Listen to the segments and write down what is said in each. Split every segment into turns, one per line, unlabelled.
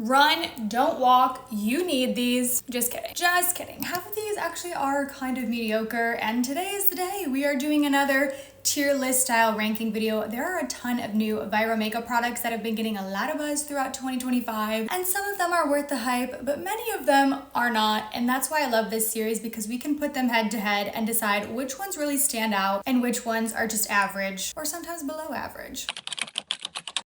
RuN, don't walk, you need these. Just kidding. Just kidding. Half of these actually are kind of mediocre, and today is the day. We are doing another tier list style ranking video. There are a ton of new viral makeup products that have been getting a lot of buzz throughout 2025, and some of them are worth the hype, but many of them are not, and that's why I love this series, because we can put them head to head and decide which ones really stand out and which ones are just average or sometimes below average.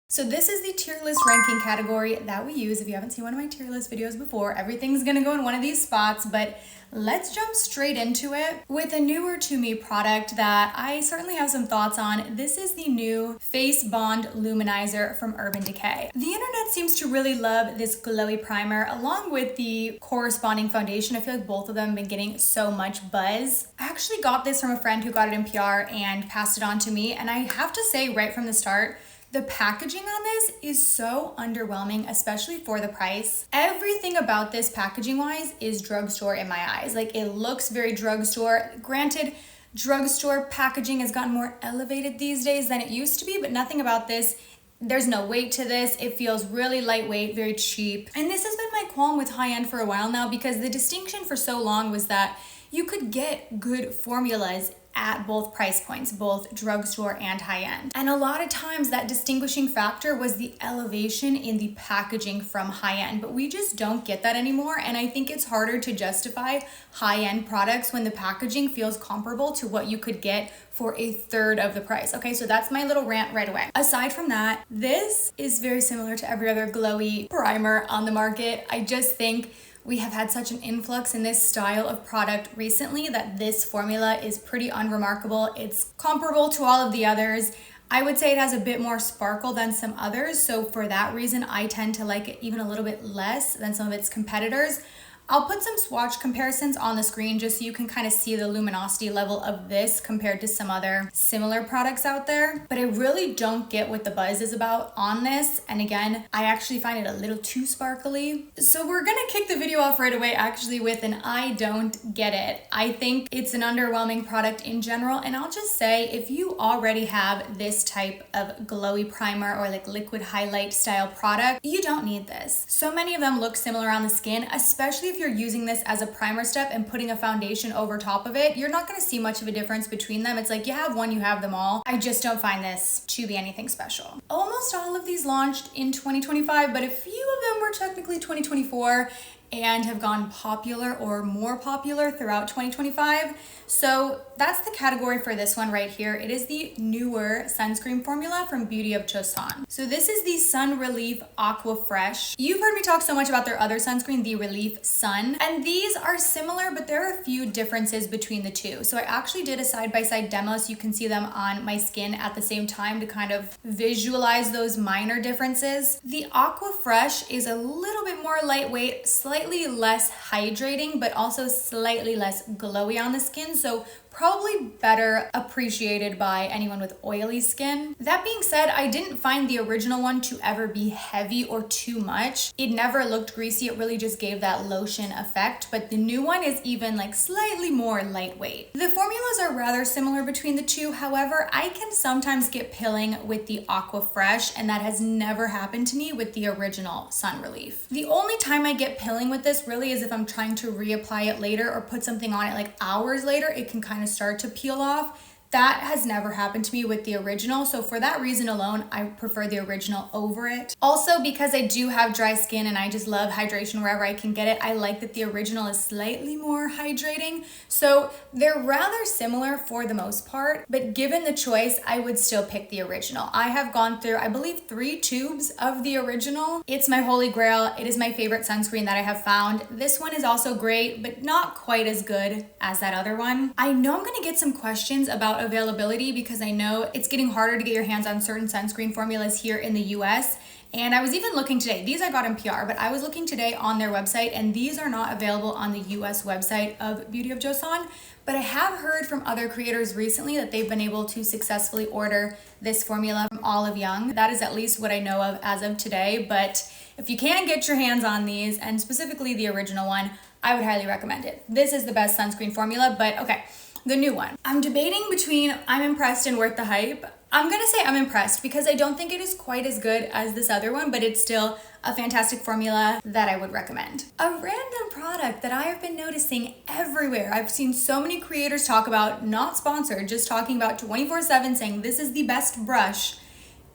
So this is the tier list ranking category that we use. If you haven't seen one of my tier list videos before, everything's gonna go in one of these spots, but let's jump straight into it with a newer to me product that I certainly have some thoughts on. This is the new Face Bond Luminizer from Urban Decay. The internet seems to really love this glowy primer along with the corresponding foundation. I feel like both of them have been getting so much buzz. I actually got this from a friend who got it in PR and passed it on to me, and I have to say right from the start, the packaging on this is so underwhelming, especially for the price. Everything about this packaging wise is drugstore in my eyes. Like, it looks very drugstore. Granted, drugstore packaging has gotten more elevated these days than it used to be, but nothing about this. There's no weight to this. It feels really lightweight, very cheap. And this has been my qualm with high-end for a while now, because the distinction for so long was that you could get good formulas at both price points, both drugstore and high-end. And a lot of times that distinguishing factor was the elevation in the packaging from high-end, but we just don't get that anymore. And I think it's harder to justify high-end products when the packaging feels comparable to what you could get for a third of the price. Okay, so that's my little rant right away. Aside from that, this is very similar to every other glowy primer on the market. I just think we have had such an influx in this style of product recently that this formula is pretty unremarkable. It's comparable to all of the others. I would say it has a bit more sparkle than some others, so for that reason, I tend to like it even a little bit less than some of its competitors. I'll put some swatch comparisons on the screen just so you can kind of see the luminosity level of this compared to some other similar products out there. But I really don't get what the buzz is about on this. And again, I actually find it a little too sparkly. So we're gonna kick the video off right away actually with an I don't get it. I think it's an underwhelming product in general. And I'll just say, if you already have this type of glowy primer or like liquid highlight style product, you don't need this. So many of them look similar on the skin, especially if you're using this as a primer step and putting a foundation over top of it. You're not going to see much of a difference between them. It's like you have one, you have them all. I just don't find this to be anything special. Almost all of these launched in 2025, but a few of them were technically 2024 and have gone popular or more popular throughout 2025. So that's the category for this one right here. It is the newer sunscreen formula from Beauty of Joseon. So this is the Sun Relief Aqua Fresh. You've heard me talk so much about their other sunscreen, the Relief Sun, and these are similar, but there are a few differences between the two. So I actually did a side-by-side demo so you can see them on my skin at the same time to kind of visualize those minor differences. The Aqua Fresh is a little bit more lightweight, slightly less hydrating, but also slightly less glowy on the skin. So probably better appreciated by anyone with oily skin. That being said, I didn't find the original one to ever be heavy or too much. It never looked greasy. It really just gave that lotion effect, but the new one is even like slightly more lightweight. The formulas are rather similar between the two. However, I can sometimes get pilling with the Aqua Fresh, and that has never happened to me with the original Sun Relief. The only time I get pilling with this really is if I'm trying to reapply it later or put something on it like hours later. It can kind of start to peel off. That has never happened to me with the original, so for that reason alone, I prefer the original over it. Also, because I do have dry skin and I just love hydration wherever I can get it, I like that the original is slightly more hydrating. So they're rather similar for the most part, but given the choice, I would still pick the original. I have gone through, I believe, 3 tubes of the original. It's my holy grail. It is my favorite sunscreen that I have found. This one is also great, but not quite as good as that other one. I know I'm gonna get some questions about availability because I know it's getting harder to get your hands on certain sunscreen formulas here in the US. And I was even looking today, these I got in PR, but I was looking today on their website and these are not available on the US website of Beauty of Joseon. But I have heard from other creators recently that they've been able to successfully order this formula from Olive Young. That is at least what I know of as of today. But if you can get your hands on these, and specifically the original one, I would highly recommend it. This is the best sunscreen formula, but okay. The new one. I'm debating between I'm impressed and worth the hype. I'm gonna say I'm impressed because I don't think it is quite as good as this other one, but it's still a fantastic formula that I would recommend. A random product that I have been noticing everywhere. I've seen so many creators talk about, not sponsored, just talking about 24/7 saying this is the best brush.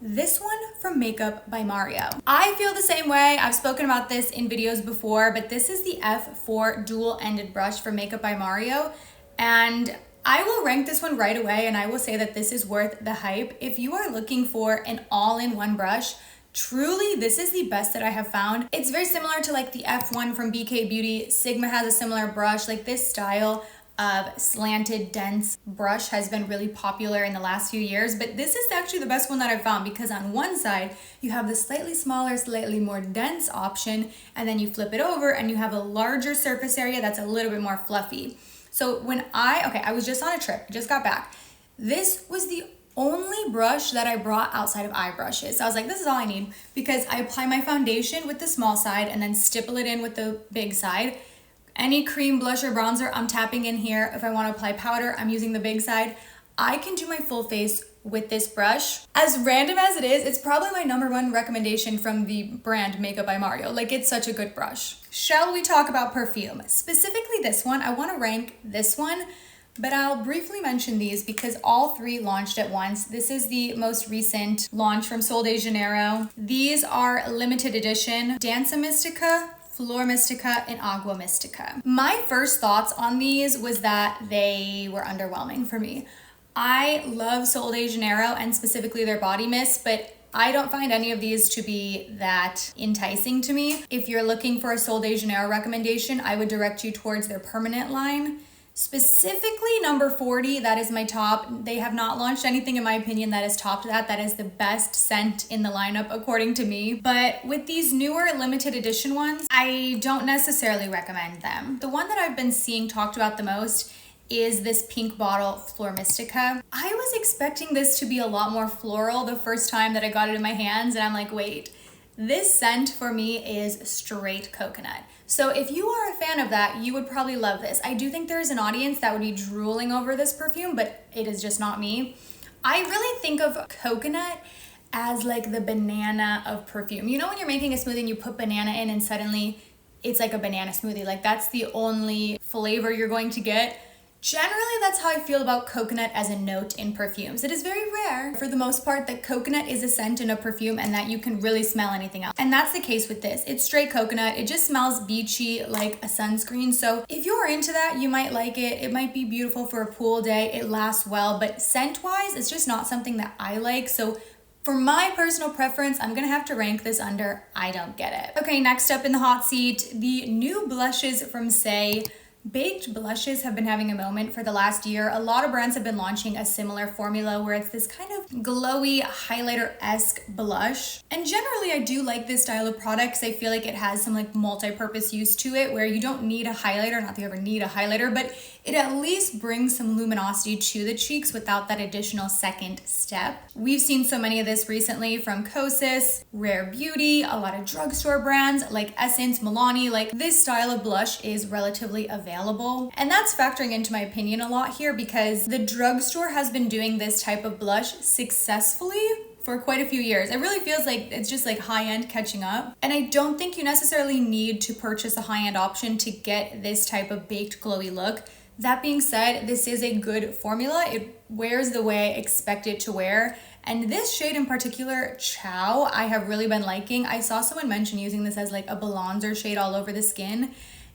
This one from Makeup by Mario. I feel the same way. I've spoken about this in videos before, but this is the F4 dual-ended brush from Makeup by Mario. And I will rank this one right away, and I will say that this is worth the hype. If you are looking for an all-in-one brush, truly, this is the best that I have found. It's very similar to like the F1 from BK Beauty. Sigma has a similar brush. Like this style of slanted, dense brush has been really popular in the last few years, but this is actually the best one that I've found because on one side, you have the slightly smaller, slightly more dense option, and then you flip it over and you have a larger surface area that's a little bit more fluffy. So when I was just on a trip, just got back. This was the only brush that I brought outside of eye brushes. So I was like, this is all I need because I apply my foundation with the small side and then stipple it in with the big side. Any cream, blush, or bronzer, I'm tapping in here. If I want to apply powder, I'm using the big side. I can do my full face with this brush. As random as it is, it's probably my #1 recommendation from the brand Makeup by Mario. Like, it's such a good brush. Shall we talk about perfume? Specifically this one, I want to rank this one, but I'll briefly mention these because all three launched at once. This is the most recent launch from Sol de Janeiro. These are limited edition Danza Mistica, Flor Mistica, and Aqua Mistica. My first thoughts on these was that they were underwhelming for me. I love Sol de Janeiro and specifically their body mist, but I don't find any of these to be that enticing to me. If you're looking for a Sol de Janeiro recommendation, I would direct you towards their permanent line. Specifically number 40, that is my top. They have not launched anything in my opinion that has topped that. That is the best scent in the lineup according to me. But with these newer limited edition ones, I don't necessarily recommend them. The one that I've been seeing talked about the most is this pink bottle Flor Mistica. I was expecting this to be a lot more floral the first time that I got it in my hands, and I'm like, wait, this scent for me is straight coconut. So if you are a fan of that, you would probably love this. I do think there is an audience that would be drooling over this perfume, but it is just not me. I really think of coconut as like the banana of perfume. You know when you're making a smoothie and you put banana in and suddenly it's like a banana smoothie, like that's the only flavor you're going to get. Generally, that's how I feel about coconut as a note in perfumes. It is very rare, for the most part, that coconut is a scent in a perfume and that you can really smell anything else. And that's the case with this. It's straight coconut. It just smells beachy like a sunscreen. So if you're into that, you might like it. It might be beautiful for a pool day. It lasts well, but scent-wise, it's just not something that I like. So for my personal preference, I'm gonna have to rank this under I don't get it. Okay, next up in the hot seat, the new blushes from Saie. Baked blushes have been having a moment for the last year. A lot of brands have been launching a similar formula where it's this kind of glowy highlighter-esque blush. And generally I do like this style of products. I feel like it has some like multi-purpose use to it where you don't need a highlighter, not that you ever need a highlighter, but it at least brings some luminosity to the cheeks without that additional second step. We've seen so many of this recently from Kosis, Rare Beauty, a lot of drugstore brands like Essence, Milani. Like this style of blush is relatively available. And that's factoring into my opinion a lot here because the drugstore has been doing this type of blush successfully for quite a few years. It really feels like it's just like high-end catching up. And I don't think you necessarily need to purchase a high-end option to get this type of baked glowy look. That being said, this is a good formula. It wears the way I expect it to wear. And this shade in particular, Chow, I have really been liking. I saw someone mention using this as like a bronzer shade all over the skin.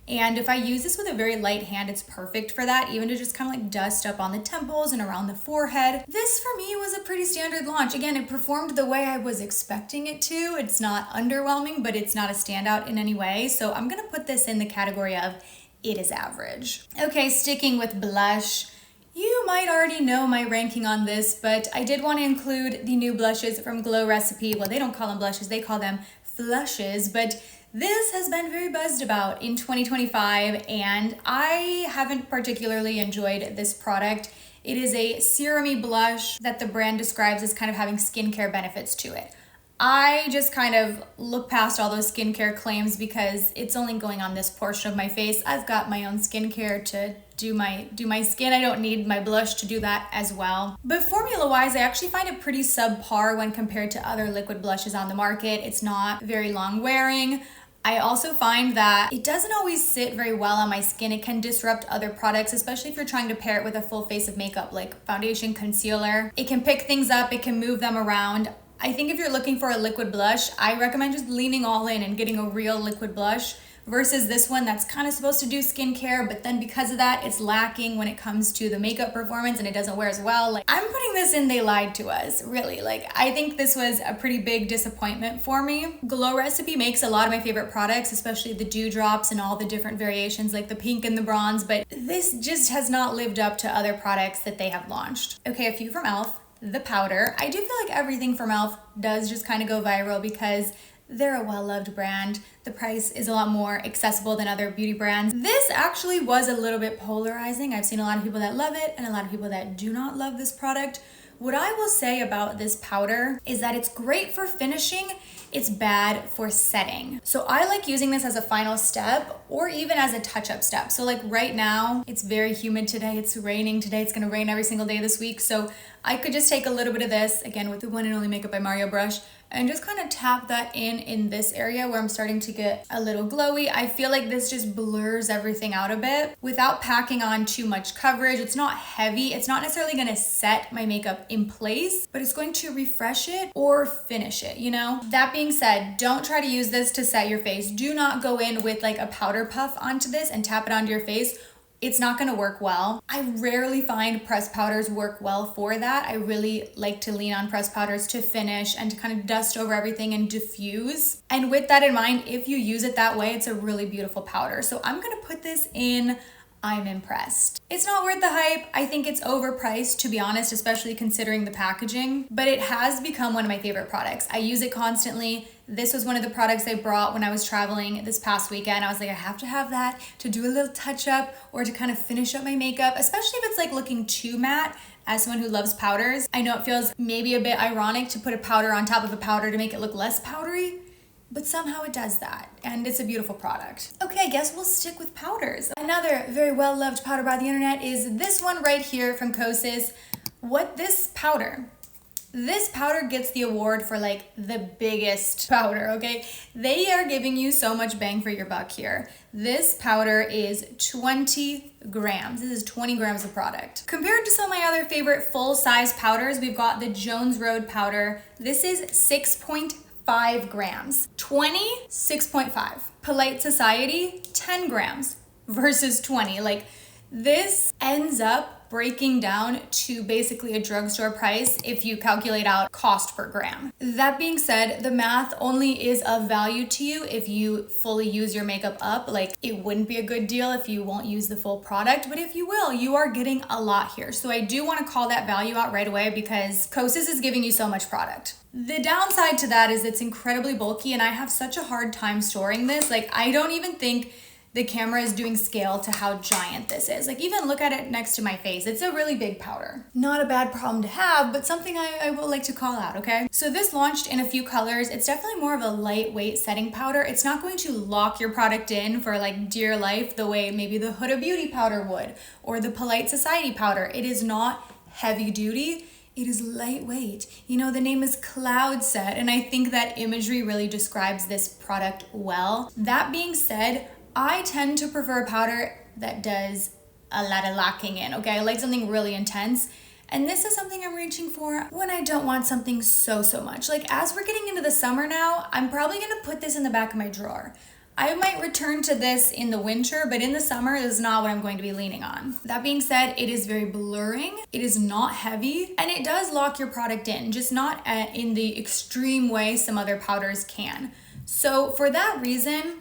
And if I use this with a very light hand, it's perfect for that, even to just kind of like dust up on the temples and around the forehead. This for me was a pretty standard launch. Again, it performed the way I was expecting it to. It's not underwhelming, but it's not a standout in any way. So I'm gonna put this in the category of it is average. Okay, sticking with blush. You might already know my ranking on this, but I did want to include the new blushes from Glow Recipe. Well, they don't call them blushes, they call them flushes, but this has been very buzzed about in 2025, and I haven't particularly enjoyed this product. It is a serum-y blush that the brand describes as kind of having skincare benefits to it. I just kind of look past all those skincare claims because it's only going on this portion of my face. I've got my own skincare to do my skin. I don't need my blush to do that as well. But formula wise, I actually find it pretty subpar when compared to other liquid blushes on the market. It's not very long wearing. I also find that it doesn't always sit very well on my skin. It can disrupt other products, especially if you're trying to pair it with a full face of makeup like foundation, concealer. It can pick things up, it can move them around. I think if you're looking for a liquid blush, I recommend just leaning all in and getting a real liquid blush versus this one that's kind of supposed to do skincare, but then because of that, it's lacking when it comes to the makeup performance and it doesn't wear as well. Like, I'm putting this in They Lied to Us, really. Like, I think this was a pretty big disappointment for me. Glow Recipe makes a lot of my favorite products, especially the dewdrops and all the different variations like the pink and the bronze, but this just has not lived up to other products that they have launched. Okay, a few from e.l.f. The powder. I do feel like everything from e.l.f. does just kind of go viral because they're a well-loved brand. The price is a lot more accessible than other beauty brands. This actually was a little bit polarizing. I've seen a lot of people that love it and a lot of people that do not love this product. What I will say about this powder is that it's great for finishing, it's bad for setting. So I like using this as a final step or even as a touch-up step. So like right now, it's very humid today, it's raining today, it's gonna rain every single day this week. So I could just take a little bit of this, again with the one and only Makeup by Mario brush, and just kind of tap that in this area where I'm starting to get a little glowy. I feel like this just blurs everything out a bit without packing on too much coverage. It's not heavy. It's not necessarily gonna set my makeup in place, but it's going to refresh it or finish it, you know? That being said, don't try to use this to set your face. Do not go in with like a powder puff onto this and tap it onto your face. It's not gonna work well. I rarely find pressed powders work well for that. I really like to lean on pressed powders to finish and to kind of dust over everything and diffuse. And with that in mind, if you use it that way, it's a really beautiful powder. So I'm gonna put this in I'm impressed. It's not worth the hype. I think it's overpriced, to be honest, especially considering the packaging, but it has become one of my favorite products. I use it constantly. This was one of the products I brought when I was traveling this past weekend. I was like, I have to have that to do a little touch up or to kind of finish up my makeup, especially if it's like looking too matte. As someone who loves powders, I know it feels maybe a bit ironic to put a powder on top of a powder to make it look less powdery, but somehow it does that, and it's a beautiful product. Okay, I guess we'll stick with powders. Another very well-loved powder by the internet is this one right here from Kosis. This powder gets the award for like the biggest powder, okay? They are giving you so much bang for your buck here. This powder is 20 grams. This is 20 grams of product. Compared to some of my other favorite full-size powders, we've got the Jones Road powder. This is 6.5 grams. 6.5. Polite Society, 10 grams versus 20. Like, this ends up breaking down to basically a drugstore price if you calculate out cost per gram. That being said, the math only is of value to you if you fully use your makeup up. Like, it wouldn't be a good deal if you won't use the full product, but if you will, you are getting a lot here. So I do want to call that value out right away because Kosis is giving you so much product. The downside to that is it's incredibly bulky and I have such a hard time storing this. Like, I don't even think the camera is doing scale to how giant this is. Like, even look at it next to my face. It's a really big powder. Not a bad problem to have, but something I will like to call out, okay? So this launched in a few colors. It's definitely more of a lightweight setting powder. It's not going to lock your product in for like dear life the way maybe the Huda Beauty powder would or the Polite Society powder. It is not heavy duty. It is lightweight. You know, the name is Cloud Set, and I think that imagery really describes this product well. That being said, I tend to prefer a powder that does a lot of locking in, okay? I like something really intense, and this is something I'm reaching for when I don't want something so much. Like, as we're getting into the summer now, I'm probably gonna put this in the back of my drawer. I might return to this in the winter, but in the summer is not what I'm going to be leaning on. That being said, it is very blurring, it is not heavy, and it does lock your product in, just not in the extreme way some other powders can. So for that reason,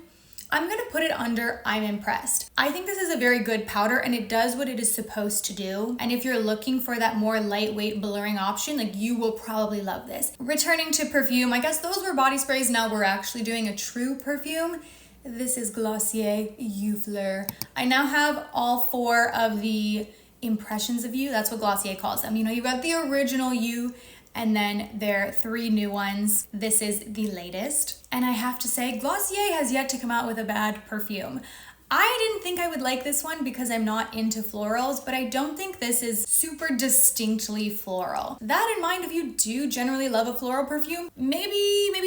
I'm gonna put it under I'm impressed. I think this is a very good powder and it does what it is supposed to do. And if you're looking for that more lightweight blurring option, like, you will probably love this. Returning to perfume, I guess those were body sprays. Now we're actually doing a true perfume. This is Glossier You Fleur. I now have all 4 of the impressions of you. That's what Glossier calls them. You know, you got the original You, and then there are 3 new ones. This is the latest. And I have to say, Glossier has yet to come out with a bad perfume. I didn't think I would like this one because I'm not into florals, but I don't think this is super distinctly floral. That in mind, if you do generally love a floral perfume, maybe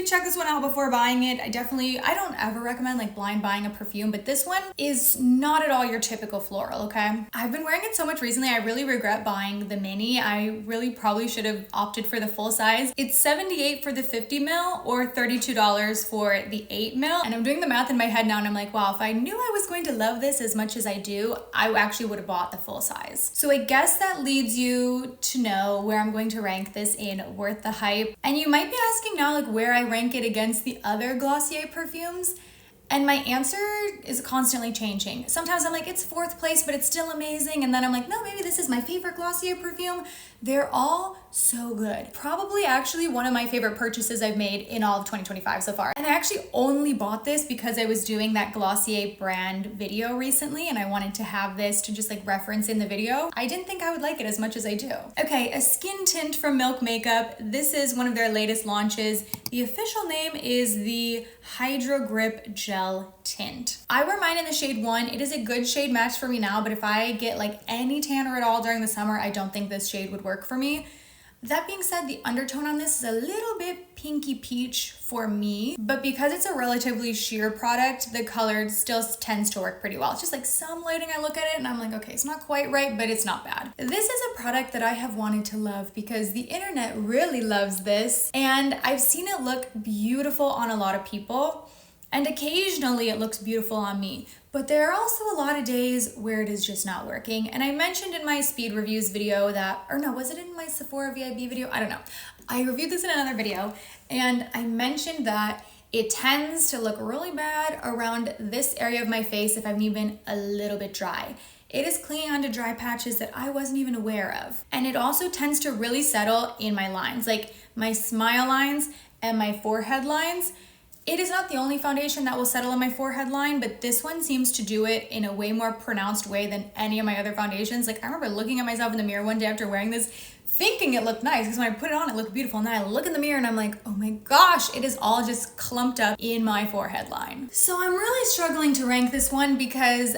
check this one out before buying it. I don't ever recommend like blind buying a perfume, but this one is not at all your typical floral, okay? I've been wearing it so much recently, I really regret buying the mini. I really probably should have opted for the full size. It's $78 for the 50 ml or $32 for the 8 ml. And I'm doing the math in my head now and I'm like, wow, if I knew I was going to love this as much as I do, I actually would have bought the full size. So I guess that leads you to know where I'm going to rank this in Worth the Hype. And you might be asking now like where I rank it against the other Glossier perfumes. And my answer is constantly changing. Sometimes I'm like, it's 4th place, but it's still amazing. And then I'm like, no, maybe this is my favorite Glossier perfume. They're all so good. Probably actually one of my favorite purchases I've made in all of 2025 so far. And I actually only bought this because I was doing that Glossier brand video recently and I wanted to have this to just like reference in the video. I didn't think I would like it as much as I do. Okay, a skin tint from Milk Makeup. This is one of their latest launches. The official name is the Hydro Grip Gel Tint. I wear mine in the shade 1. It is a good shade match for me now, but if I get like any tanner at all during the summer, I don't think this shade would work for me. That being said, the undertone on this is a little bit pinky peach for me, but because it's a relatively sheer product, the color still tends to work pretty well. It's just like some lighting, I look at it and I'm like, okay, it's not quite right, but it's not bad. This is a product that I have wanted to love because the internet really loves this and I've seen it look beautiful on a lot of people. And occasionally it looks beautiful on me, but there are also a lot of days where it is just not working. And I mentioned in my speed reviews video that, or no, was it in my Sephora VIB video? I don't know. I reviewed this in another video and I mentioned that it tends to look really bad around this area of my face if I'm even a little bit dry. It is clinging onto dry patches that I wasn't even aware of. And it also tends to really settle in my lines, like my smile lines and my forehead lines. It is not the only foundation that will settle in my forehead line, but this one seems to do it in a way more pronounced way than any of my other foundations. Like I remember looking at myself in the mirror one day after wearing this, thinking it looked nice because when I put it on, it looked beautiful. And then I look in the mirror and I'm like, oh my gosh, it is all just clumped up in my forehead line. So I'm really struggling to rank this one because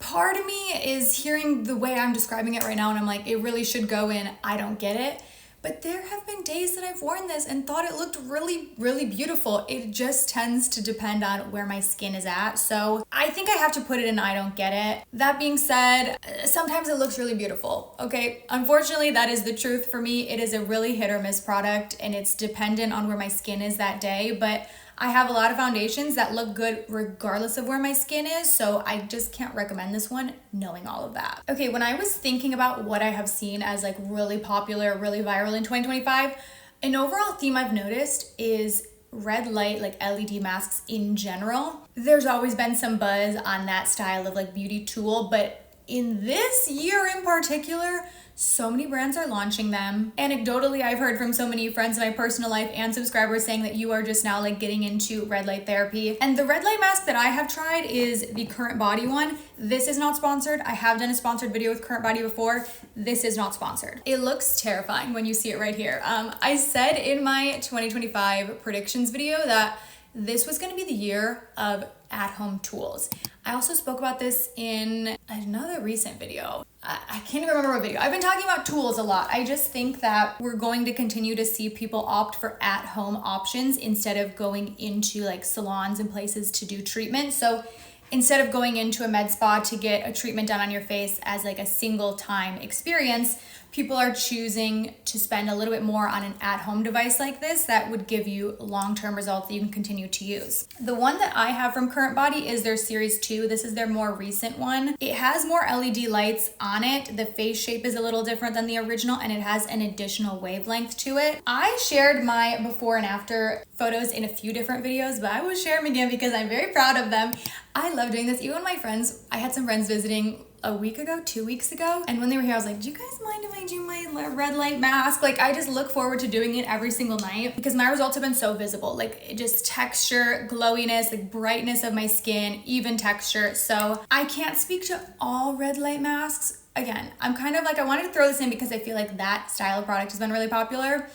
part of me is hearing the way I'm describing it right now and I'm like, it really should go in, I don't get it. But there have been days that I've worn this and thought it looked really, really beautiful. It just tends to depend on where my skin is at. So I think I have to put it in I don't get it. That being said, sometimes it looks really beautiful, okay? Unfortunately, that is the truth for me. It is a really hit or miss product and it's dependent on where my skin is that day. But I have a lot of foundations that look good regardless of where my skin is, so I just can't recommend this one knowing all of that. Okay, when I was thinking about what I have seen as like really popular, really viral in 2025, an overall theme I've noticed is red light, like LED masks in general. There's always been some buzz on that style of like beauty tool, but in this year in particular, so many brands are launching them. Anecdotally, I've heard from so many friends in my personal life and subscribers saying that you are just now like getting into red light therapy. And the red light mask that I have tried is the CurrentBody one. This is not sponsored. I have done a sponsored video with CurrentBody before. This is not sponsored. It looks terrifying when you see it right here. I said in my 2025 predictions video that this was gonna be the year of at-home tools. I also spoke about this in another recent video. I can't even remember what video. I've been talking about tools a lot. I just think that we're going to continue to see people opt for at-home options instead of going into like salons and places to do treatment. So instead of going into a med spa to get a treatment done on your face as like a single time experience, people are choosing to spend a little bit more on an at-home device like this that would give you long-term results that you can continue to use. The one that I have from CurrentBody is their Series 2. This is their more recent one. It has more LED lights on it. The face shape is a little different than the original and it has an additional wavelength to it. I shared my before and after photos in a few different videos, but I will share them again because I'm very proud of them. I love doing this. Even my friends, I had some friends visiting a week ago, 2 weeks ago. And when they were here, I was like, do you guys mind if I do my red light mask? Like, I just look forward to doing it every single night because my results have been so visible. Like, it just texture, glowiness, like brightness of my skin, even texture. So I can't speak to all red light masks. Again, I'm kind of like, I wanted to throw this in because I feel like that style of product has been really popular.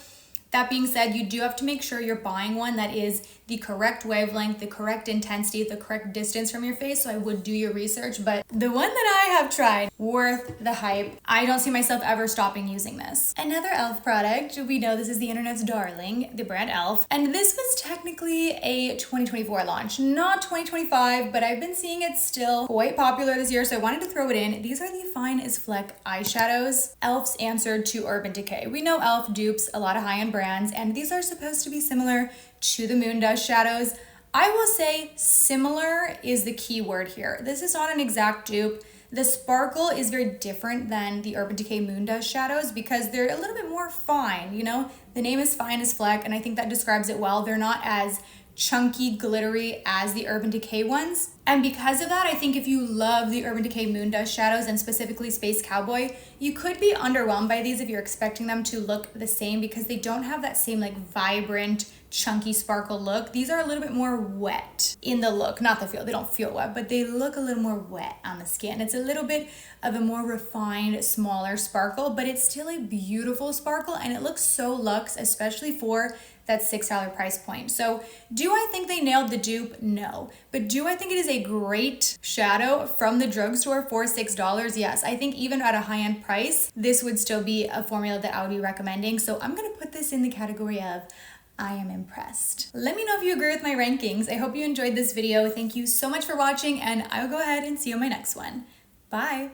That being said, you do have to make sure you're buying one that is the correct wavelength, the correct intensity, the correct distance from your face, so I would do your research, but the one that I have tried, worth the hype. I don't see myself ever stopping using this. Another e.l.f. product, we know this is the internet's darling, the brand e.l.f. And this was technically a 2024 launch, not 2025, but I've been seeing it still quite popular this year, so I wanted to throw it in. These are the Fine As Fleck eyeshadows, e.l.f.'s answer to Urban Decay. We know e.l.f. dupes a lot of high-end brands, and these are supposed to be similar to the Moon Dust shadows. I will say similar is the key word here. This is not an exact dupe. The sparkle is very different than the Urban Decay Moon Dust shadows because they're a little bit more fine, you know? The name is Fine As Fleck, and I think that describes it well. They're not as chunky, glittery as the Urban Decay ones. And because of that, I think if you love the Urban Decay Moon Dust shadows and specifically Space Cowboy, you could be underwhelmed by these if you're expecting them to look the same because they don't have that same like vibrant, chunky sparkle look. These are a little bit more wet in the look, not the feel. They don't feel wet, but they look a little more wet on the skin. It's a little bit of a more refined, smaller sparkle, but it's still a beautiful sparkle and it looks so luxe, especially for that $6 price point. So do I think they nailed the dupe? No. But do I think it is a great shadow from the drugstore for $6? Yes. I think even at a high-end price, this would still be a formula that I would be recommending. So I'm gonna put this in the category of I am impressed. Let me know if you agree with my rankings. I hope you enjoyed this video. Thank you so much for watching, and I will go ahead and see you in my next one. Bye.